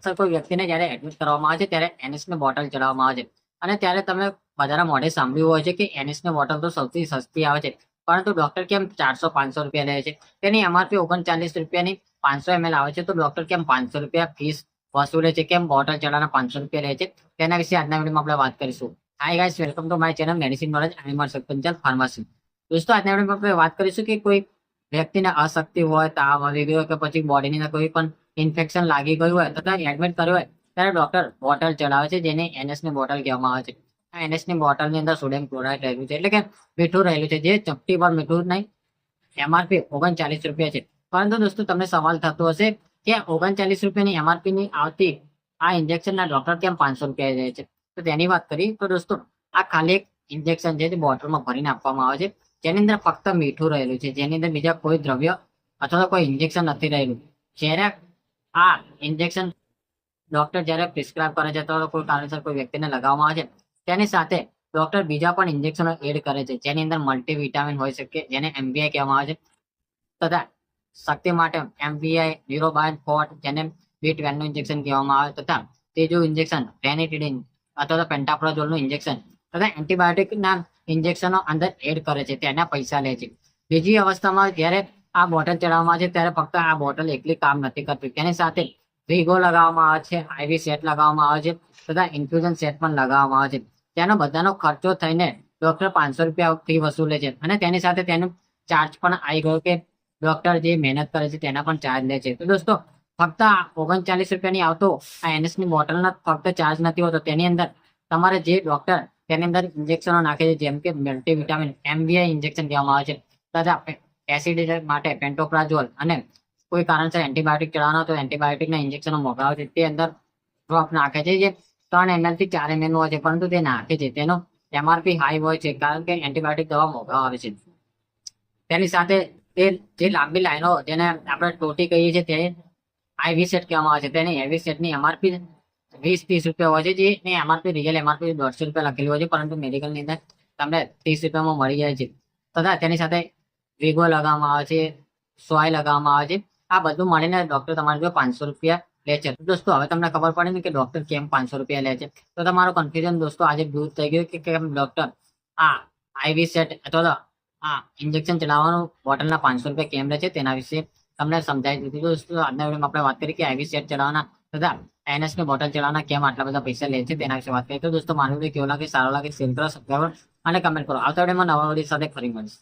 કારણસર કોઈ વ્યક્તિને જ્યારે એડમિટ કરવામાં આવે છે ત્યારે એનએસની બોટલ ચડાવવામાં આવે છે અને ત્યારે તમે બધાના મોઢે સાંભળ્યું હોય છે કે એનએસની બોટલ તો સૌથી સસ્તી આવે છે, પરંતુ ડોક્ટર કેમ 400-500 રૂપિયા લે છે? તેની એમઆરપી 39 રૂપિયાની 500 ml આવે છે, તો ડોક્ટર કેમ 500 રૂપિયા ફીસ વસૂલે છે? કેમ બોટલ ચડાવવાના 500 રૂપિયા લે છે? તેના વિશે આજના વિડીયોમાં આપણે વાત કરીશું. Hi guys, welcome to my channel medicine knowledge. I am Panchal pharmacy. દોસ્તો, આજના વિડીયોમાં આપણે વાત કરીશું કે કોઈ વ્યક્તિને અશક્તિ હોય, તાવ આવી ગયો કે પછી બોડીની અંદર કોઈ પણ ઇન્ફેક્શન લાગી ગયું હોય તથા એડમિટ કર્યો હોય ત્યારે ડોક્ટર બોટલ ચડાવે છે, જેને એનએસની બોટલ કહેવામાં આવે છે. આ એનએસની બોટલની અંદર સોડિયમ ક્લોરાઇડ રહેલું છે, એટલે કે મીઠું રહેલું છે, જે ચપટી પર મીઠું નહીં. એમઆરપી 39 રૂપિયા છે. પરંતુ દોસ્તો, તમને સવાલ થતો હશે કે 39 રૂપિયાની એમઆરપી ની આવતી આ ઇન્જેક્શનના ડોક્ટર કેમ 500 રૂપિયા લે છે? તો તેની વાત કરી તો દોસ્તો, આ ખાલી એક ઇન્જેક્શન છે જે બોટલમાં ભરીને આપવામાં આવે છે, જેની અંદર ફક્ત મીઠું રહેલું છે, જેની અંદર બીજા કોઈ દ્રવ્ય અથવા તો કોઈ ઇન્જેક્શન નથી રહેલું. જ્યારે આ ઇન્જેક્શન ડોક્ટર જ્યારે પ્રિસ્ક્રાઇબ કરે છે તો કોઈ કારણસર કોઈ વ્યક્તિને લગાવવામાં આવે છે, તેની સાથે ડોક્ટર બીજા પણ ઇન્જેક્શનો એડ કરે છે, જેની અંદર મલ્ટીવિટામિન હોઈ શકે, જેને એમવીઆઈ કહેવામાં આવે છે, તથા શક્તિ માટે એમવીઆઈ ન્યુરોબાયન ફોર્ટ, જેને B12 નું ઇન્જેક્શન કહેવામાં આવે, તથા ત્રીજું ઇન્જેક્શન રેનિટીડિન અથવા તો પેન્ટાપ્રોઝોલનું ઇન્જેક્શન તથા એન્ટીબાયોટિકના ઇન્જેક્શનો અંદર એડ કરે છે, તેના પૈસા લે છે. બીજી અવસ્થામાં જ્યારે આ બોટલ ચડાવવામાં આવે છે ત્યારે ફક્ત આ બોટલ એકલી કામ નથી કરતી, તેની સાથે વિગો લગાવવામાં આવે છે, આઈવી સેટ લગાવવામાં આવે છે, તથા ઇન્ફ્યુઝન સેટ પણ લગાવવામાં આવે છે. તેનો બધાનો ખર્ચો થઈને ડોક્ટર 500 રૂપિયા ફી વસૂલે છે અને તેની સાથે તેનું ચાર્જ પણ આવી ગયો કે ડોક્ટર જે મહેનત કરે છે તેના પણ ચાર્જ લે છે. તો દોસ્તો, ફક્ત 39 રૂપિયાની આવતો આ એનએસની બોટલનો ફક્ત ચાર્જ નથી હોતો, તેની અંદર તમારે જે ડોક્ટર તેની અંદર ઇન્જેક્શનો નાખે છે, જેમ કે મલ્ટીવિટામિન એમવીઆઈ ઇન્જેક્શન કહેવામાં આવે છે, તથા એસિડિટી માટે પેન્ટોપ્રાઝોલ અને કોઈ કારણસર એન્ટીબાયોટિક ચડાવવાનો તો એન્ટીબાયોટિકના ઇન્જેક્શનો મોકલાવે છે, તે અંદર ડ્રોપ નાખે છે, જે 3 ml થી 4 ml હોય છે, પરંતુ તે નાખે છે. તેનો એમઆરપી હાઈ હોય છે, કારણ કે એન્ટીબાયોટિક દવા મોકલાવા આવે છે. તેની સાથે તે જે લાંબી લાઈનો જેને આપણે ટોટી કહીએ છીએ તે આઈવી સેટ કહેવામાં આવે છે, તેની હેવી સેટની એમઆરપી 20-30 રૂપિયા હોય છે, જે એમઆરપી રિયલ એમઆરપી 150 રૂપિયા લખેલી હોય છે, પરંતુ મેડિકલની અંદર તમને 30 રૂપિયામાં મળી જાય છે. તથા તેની સાથે વિગો લગાવવામાં આવે છે, સોય લગાવવામાં આવે છે. આ બધું મળીને ડોક્ટર તમારે જો 500 રૂપિયા લે છે. દોસ્તો, હવે તમને ખબર પડે ને કે ડોક્ટર કેમ 500 રૂપિયા લે છે, તો તમારું કન્ફ્યુઝન દોસ્તો આજે દૂર થઈ ગયું કે કેમ ડોક્ટર આ આઈવી સેટ અથવા આ ઇન્જેક્શન ચલાવવાનું બોટલના 500 રૂપિયા કેમ લે છે, તેના વિશે તમને સમજાવી દીધું. દોસ્તો, આજના વિડીયોમાં આપણે વાત કરી કે આઈવી સેટ ચલાવવાના તથા એનએસની બોટલ ચલાવવાના કેમ આટલા બધા પૈસા લે છે, તેના વિશે વાત કરી. તો દોસ્તો, મારું વિડીયો કેવો લાગે, સારો લાગે, શેર કરો, સબસ્ક્રાઈબ અને કમેન્ટ કરો. આવતા વિડીયોમાં નવા વિડીયો સાથે ફરી મળીશ.